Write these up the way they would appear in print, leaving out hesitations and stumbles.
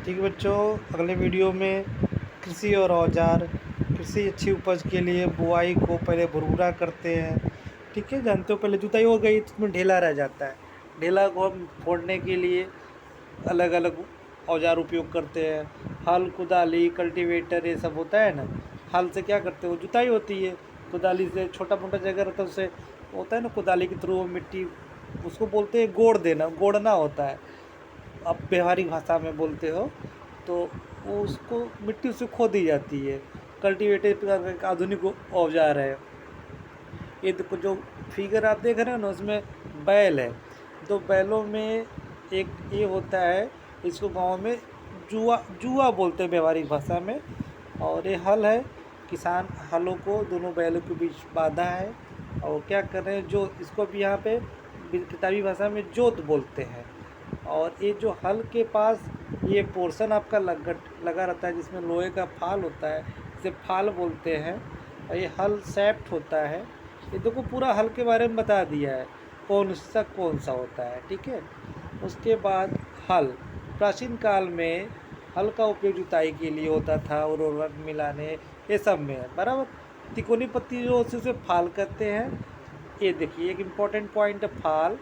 ठीक है बच्चों, अगले वीडियो में कृषि और औजार। कृषि अच्छी उपज के लिए बुआई को पहले भुरभुरा करते हैं। ठीक है, जानते हो, पहले जुताई हो गई तो उसमें ढेला रह जाता है। ढेला को हम फोड़ने के लिए अलग अलग औजार उपयोग करते हैं। हल, कुदाली, कल्टीवेटर, ये सब होता है ना। हल से क्या करते हो, जुताई होती है। कुदाली से छोटा मोटा जगह रहता है, उससे होता है ना, कुदाली के थ्रू मिट्टी, उसको बोलते हैं गोड़ देना, गोड़ना होता है। आप व्यवहारिक भाषा में बोलते हो तो वो उसको मिट्टी उससे खो दी जाती है। कल्टीवेटर एक आधुनिक औजार है। ये देखो जो फिगर आप देख रहे हो ना, उसमें बैल है। तो बैलों में एक ये होता है, इसको गांव में जुआ जुआ बोलते हैं व्यवहारिक भाषा में। और ये हल है, किसान हलों को दोनों बैलों के बीच बांधा है और क्या कर रहे हैं, जो इसको भी यहाँ पे किताबी भाषा में जोत बोलते हैं। और ये जो हल के पास ये पोर्शन आपका लगा रहता है, जिसमें लोहे का फाल होता है, इसे फाल बोलते हैं। और ये हल शैफ्ट होता है। ये देखो पूरा हल के बारे में बता दिया है, कौन सा होता है। ठीक है, उसके बाद हल, प्राचीन काल में हल का उपयोग जुताई के लिए होता था, उर्वरक मिलाने ये सब में, बराबर। तिकोनी पत्ती जो उसे फाल कहते हैं। ये देखिए एक इम्पॉर्टेंट पॉइंट है, फाल।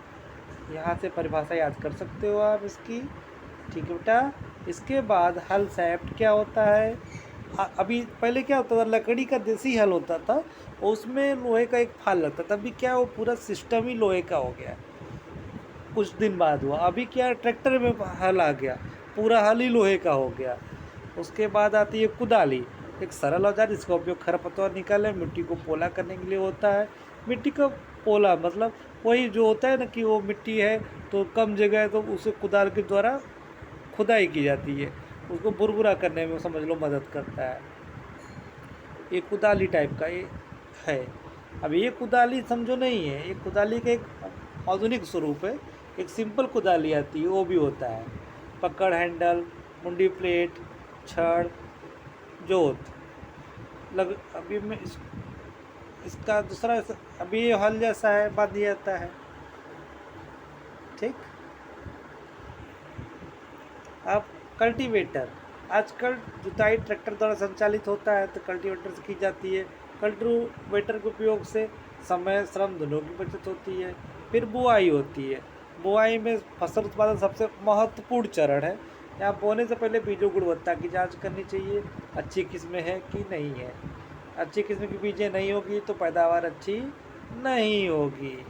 यहाँ से परिभाषा याद कर सकते हो आप इसकी। ठीक है बेटा। इसके बाद हल शैफ्ट क्या होता है। अभी पहले क्या होता था, लकड़ी का देसी हल होता था, उसमें लोहे का एक फाल लगता था। अभी क्या, वो पूरा सिस्टम ही लोहे का हो गया, कुछ दिन बाद हुआ। अभी क्या, ट्रैक्टर में हल आ गया, पूरा हल ही लोहे का हो गया। उसके बाद आती है कुदाली, एक सरल औजार जिसका उपयोग खरपतवार निकालने, मिट्टी को पोला करने के लिए होता है। मिट्टी का पोला मतलब वही जो होता है ना, कि वो मिट्टी है तो कम जगह है तो उसे कुदाल के द्वारा खुदाई की जाती है, उसको भुरभुरा करने में समझ लो मदद करता है। ये कुदाली टाइप का ये है। अब ये कुदाली समझो नहीं है, ये कुदाली का एक आधुनिक स्वरूप है। एक सिंपल कुदाली आती है, वो भी होता है। पकड़, हैंडल, मुंडी प्लेट, छड़, जोत लग। अभी मैं इसका दूसरा, अभी ये हल जैसा है, बांध दिया जाता है। ठीक। अब कल्टीवेटर, आजकल जुताई ट्रैक्टर द्वारा संचालित होता है तो कल्टीवेटर से की जाती है। कल्टीवेटर के उपयोग से समय, श्रम दोनों की बचत होती है। फिर बुआई होती है। बुआई में फसल उत्पादन सबसे महत्वपूर्ण चरण है। यहाँ बोने से पहले बीजों गुणवत्ता की जांच करनी चाहिए, अच्छी किस्में हैं कि नहीं है। अच्छी किस्म की बीजें नहीं होगी तो पैदावार अच्छी नहीं होगी।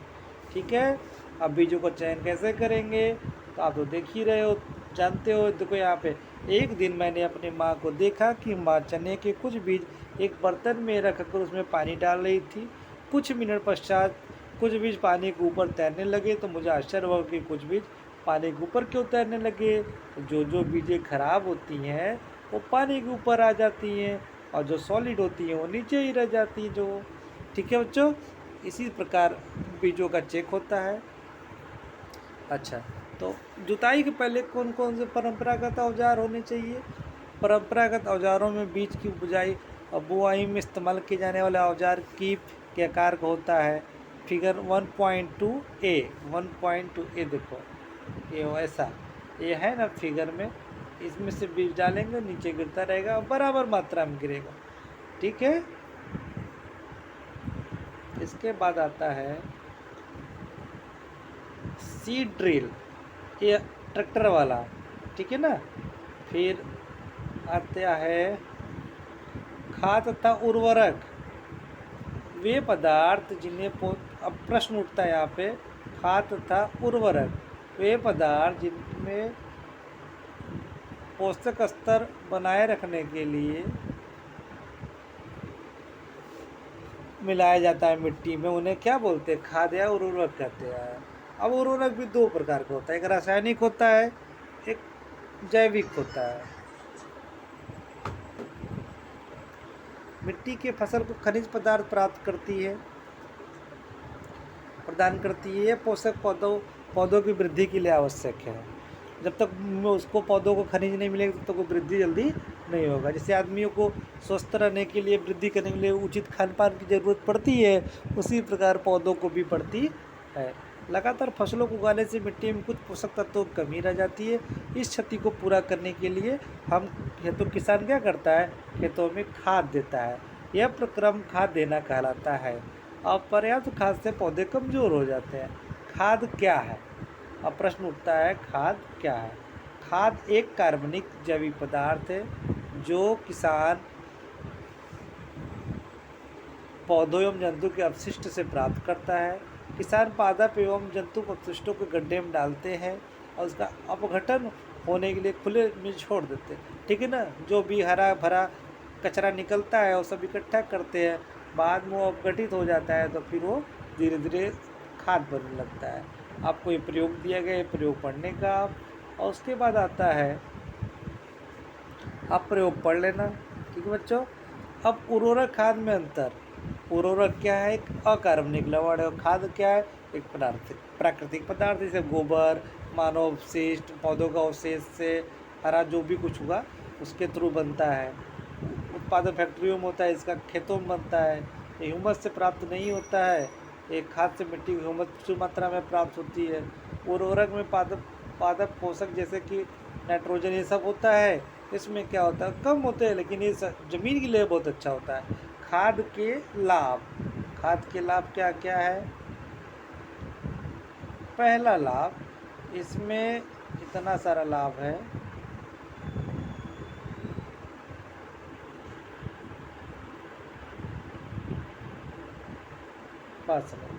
ठीक है। अब बीजों को चयन कैसे करेंगे, तो आप तो देख ही रहे हो, जानते हो। देखो यहाँ पे, एक दिन मैंने अपनी माँ को देखा कि माँ चने के कुछ बीज एक बर्तन में रखकर उसमें पानी डाल रही थी। कुछ मिनट पश्चात कुछ बीज पानी के ऊपर तैरने लगे, तो मुझे आश्चर्य हुआ कि कुछ बीज पानी के ऊपर क्यों तैरने लगे। जो बीजें खराब होती हैं वो पानी के ऊपर आ जाती हैं, और जो सॉलिड होती हैं वो नीचे ही रह जाती हैं जो। ठीक है बच्चों, इसी प्रकार बीजों का चेक होता है। अच्छा, तो जुताई के पहले कौन कौन से परंपरागत औजार होने चाहिए। परंपरागत औजारों में बीज की बुआई और बुआई में इस्तेमाल किए जाने वाले औजार कीप के आकार का होता है। फिगर 1.2 ए, 1.2 ए देखो, ये ऐसा ये है ना फिगर में, इसमें से बीज डालेंगे, नीचे गिरता रहेगा, बराबर मात्रा में गिरेगा। ठीक है। इसके बाद आता है सीड ड्रिल, ये ट्रैक्टर वाला। ठीक है ना। फिर आता है खाद तथा उर्वरक, वे पदार्थ जिन्हें अब प्रश्न उठता है यहाँ पे, खाद तथा उर्वरक वे पदार्थ जिनमें पोषक स्तर बनाए रखने के लिए मिलाया जाता है मिट्टी में, उन्हें क्या बोलते हैं, खाद या उर्वरक कहते हैं। अब उर्वरक भी दो प्रकार का होता है, एक रासायनिक होता है, एक जैविक होता है। मिट्टी के फसल को खनिज पदार्थ प्रदान करती है। पोषक पौधों की वृद्धि के लिए आवश्यक है। जब तक उसको पौधों को खनिज नहीं मिलेगा तब तक वो वृद्धि जल्दी नहीं होगा। जैसे आदमियों को स्वस्थ रहने के लिए, वृद्धि करने के लिए उचित खान पान की ज़रूरत पड़ती है, उसी प्रकार पौधों को भी पड़ती है। लगातार फसलों को उगाने से मिट्टी में कुछ पोषक तत्वों की कमी रह जाती है। इस क्षति को पूरा करने के लिए किसान क्या करता है, खेतों में खाद देता है। यह प्रक्रम खाद देना कहलाता है। अपर्याप्त खाद से पौधे कमज़ोर हो जाते हैं। खाद क्या है? अब प्रश्न उठता है, खाद क्या है? खाद एक कार्बनिक जैविक पदार्थ है जो किसान पौधों एवं जंतु के अपशिष्ट से प्राप्त करता है। किसान पादप एवं जंतु अपशिष्टों को गड्ढे में डालते हैं और उसका अपघटन होने के लिए खुले में छोड़ देते हैं, ठीक है ना। जो भी हरा भरा कचरा निकलता है वो सब इकट्ठा करते हैं, बाद में वो अपघटित हो जाता है, तो फिर वो धीरे धीरे खाद बनने लगता है। आपको ये प्रयोग दिया गया, ये प्रयोग पढ़ने का आप, और उसके बाद आता है, आप प्रयोग पढ़ लेना, ठीक है बच्चों। अब उर्वरक खाद में अंतर। उर्वरक क्या है? एक अकार्बनिक लवण है, और खाद क्या है? एक प्राकृतिक पदार्थ, जैसे गोबर, मानव अवशिष्ट, पौधों का अवशेष से हरा जो भी कुछ हुआ उसके थ्रू बनता है। उत्पादन फैक्ट्रियों में होता है, इसका खेतों में बनता है। ये ह्यूमस से प्राप्त नहीं होता है, एक खाद से मिट्टी की ह्यूमस प्रचुर मात्रा में प्राप्त होती है। उर्वरक में पादप पोषक जैसे कि नाइट्रोजन ये सब होता है, इसमें क्या होता है, कम होते हैं, लेकिन ये ज़मीन के लिए बहुत अच्छा होता है। खाद के लाभ। खाद के लाभ क्या क्या है? पहला लाभ, इसमें इतना सारा लाभ है, बात समझ।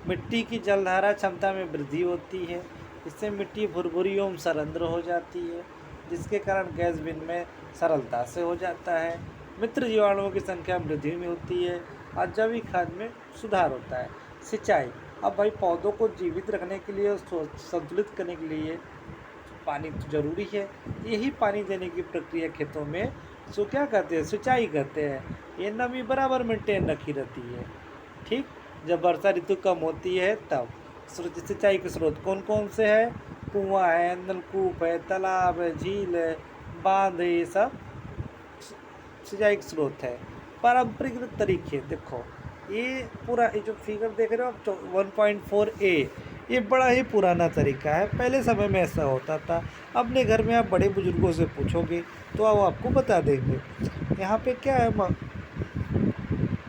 मिट्टी की जलधारा क्षमता में वृद्धि होती है। इससे मिट्टी भुरभुरी एवं सरंध्र हो जाती है, जिसके कारण गैस विनिमय सरलता से हो जाता है। मित्र जीवाणुओं की संख्या में वृद्धि में होती है और जैविक खाद में सुधार होता है। सिंचाई। अब भाई पौधों को जीवित रखने के लिए, संतुलित करने के लिए पानी तो जरूरी है। यही पानी देने की प्रक्रिया खेतों में सो क्या कहते हैं, सिंचाई कहते हैं। ये नमी बराबर मेंटेन रखी रहती है, ठीक। जब वर्षा ऋतु कम होती है तब सिंचाई के स्रोत कौन कौन से हैं? कुआं है, नलकूप है, तालाब है, झील है, बांध है, ये सब सिंचाई के स्रोत है। पारंपरिक तरीके देखो, ये पूरा ये जो फिगर देख रहे हो आप 1.4a, ये बड़ा ही पुराना तरीका है। पहले समय में ऐसा होता था। अपने घर में आप बड़े बुजुर्गों से पूछोगे तो वो आपको बता देंगे। यहाँ पे क्या है,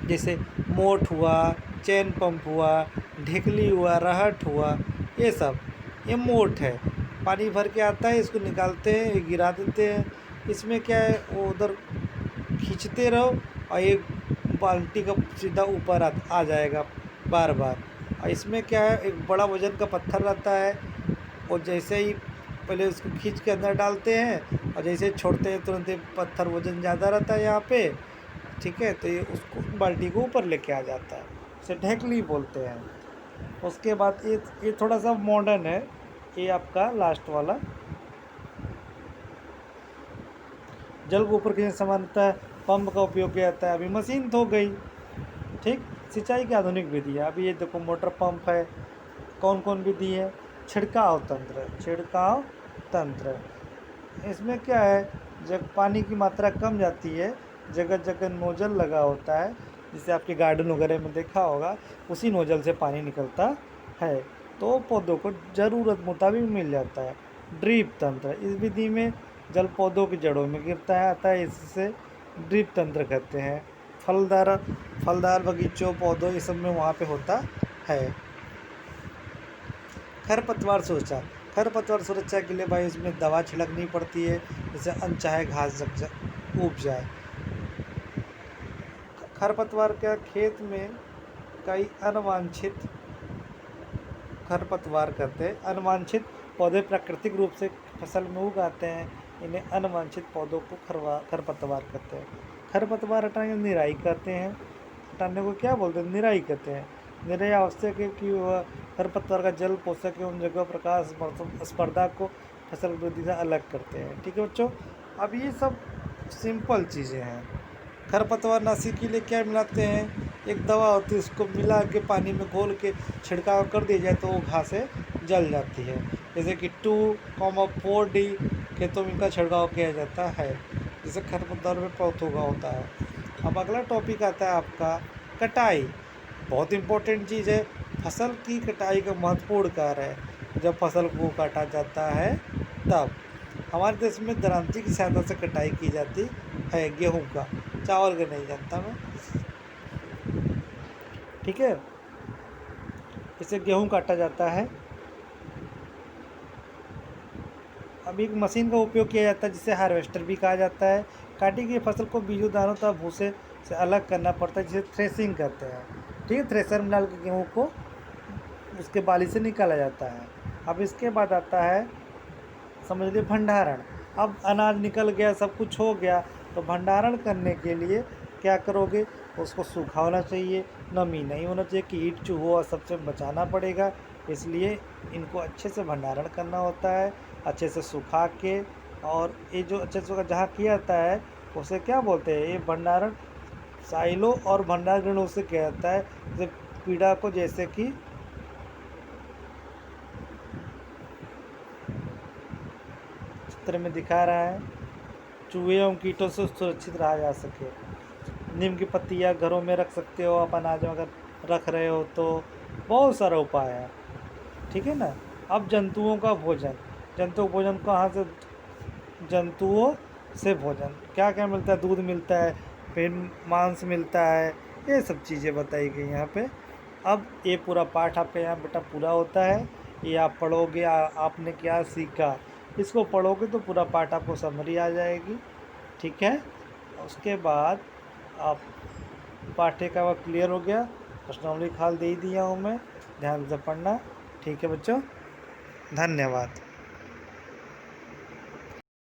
जैसे मोट हुआ, चैन पंप हुआ, ढेकली हुआ, रहट हुआ, ये मोट है। पानी भर के आता है, इसको निकालते हैं, गिरा देते हैं। इसमें क्या है, वो उधर खींचते रहो और एक बाल्टी का सीधा ऊपर आ जाएगा बार बार। और इसमें क्या है, एक बड़ा वजन का पत्थर रहता है, और जैसे ही पहले उसको खींच के अंदर डालते हैं और जैसे ही छोड़ते हैं तुरंत ही पत्थर वजन ज़्यादा रहता है यहाँ पे, ठीक है, तो ये उसको बाल्टी को ऊपर लेके आ जाता है, इसे ढेकली बोलते हैं। उसके बाद ये थोड़ा सा मॉडर्न है, ये आपका लास्ट वाला। जल को ऊपर खींचने सामान्यतः पंप का उपयोग किया जाता है, अभी मशीन तो हो गई, ठीक। सिंचाई की आधुनिक विधि है, अभी ये देखो मोटर पंप है। कौन कौन विधि है? छिड़काव तंत्र। इसमें क्या है, जब पानी की मात्रा कम जाती है, जगह जगह नोजल लगा होता है, जिसे आपके गार्डन वगैरह में देखा होगा, उसी नोजल से पानी निकलता है, तो पौधों को ज़रूरत मुताबिक मिल जाता है। ड्रिप तंत्र, इस विधि में जल पौधों की जड़ों में गिरता है, अतः इससे ड्रिप तंत्र कहते हैं। फलदार बगीचों, पौधों, ये सब में वहाँ पे होता है। खरपतवार सुरक्षा के लिए भाई इसमें दवा छिड़कनी पड़ती है, जिससे अनचाहे घास उग जाए। खरपतवार क्या, खेत में कई अनवांछित खरपतवार करते हैं। अनवांछित पौधे प्राकृतिक रूप से फसल में उगाते हैं, इन्हें अनवांछित पौधों को खरपतवार कहते हैं। खरपतवार हटाने की निराई करते हैं। हटाने को क्या बोलते हैं? निराई कहते हैं। निराई आवश्यक है कि वह खरपतवार का जल, पोषक एवं जगह, प्रकाश, स्पर्धा को फसल वृद्धि से अलग करते हैं, ठीक है बच्चों। अब ये सब सिंपल चीज़ें हैं। खरपतवार नाशी के लिए क्या मिलाते हैं? एक दवा होती है, उसको मिला के पानी में घोल के छिड़काव कर दिया जाए तो वो घासें जल जाती है। जैसे कि 2,4-D खेतों में इनका छिड़काव किया जाता है, जिससे खरपतवार में पौधों का होता है। अब अगला टॉपिक आता है आपका कटाई बहुत इम्पोर्टेंट चीज़ है। फसल की कटाई का महत्वपूर्ण कार्य है। जब फसल को काटा जाता है तब हमारे देश में दरांती की सहायता से कटाई की जाती है गेहूं का, चावल का नहीं जानता मैं। ठीक है, इसे गेहूं काटा जाता है। अब एक मशीन का उपयोग किया जाता है जिसे हार्वेस्टर भी कहा जाता है। काटी गई फसल को बीजों दानों तथा भूसे से अलग करना पड़ता है, जिसे थ्रेसिंग कहते हैं। ठीक है, थ्रेसर में डाल के गेहूँ को उसके बाली से निकाला जाता है। अब इसके बाद आता है समझ लीजिए भंडारण। अब अनाज निकल गया, सब कुछ हो गया, तो भंडारण करने के लिए क्या करोगे, उसको सूखा होना चाहिए, नमी नहीं होना चाहिए, कीट चूहों और सबसे बचाना पड़ेगा। इसलिए इनको अच्छे से भंडारण करना होता है, अच्छे से सुखा के। और ये जो अच्छे से जहाँ किया जाता है उसे क्या बोलते हैं, ये भंडारण साइलो और भंडारण उसे किया जाता है। जैसे पीड़ा को, जैसे कि चित्र में दिखा रहा है, चूहे एवं कीटों से सुरक्षित रहा जा सके। नीम की पत्तियाँ घरों में रख सकते हो आप, अनाज अगर रख रहे हो तो। बहुत सारा उपाय है, ठीक है ना। अब जंतुओं का भोजन, जंतु भोजन कहाँ से, जंतुओं से भोजन क्या क्या मिलता है, दूध मिलता है, फिर मांस मिलता है, ये सब चीज़ें बताई गई यहाँ पे। अब ये पूरा पाठ आपका यहाँ बेटा पूरा होता है। ये आप पढ़ोगे, आपने क्या सीखा, इसको पढ़ोगे तो पूरा पाठ आपको समझ आ जाएगी। ठीक है, उसके बाद आप पाठ्य का वह क्लियर हो गया। प्रश्नावली खाल दे ही दिया हूँ मैं, ध्यान से पढ़ना। ठीक है बच्चों, धन्यवाद।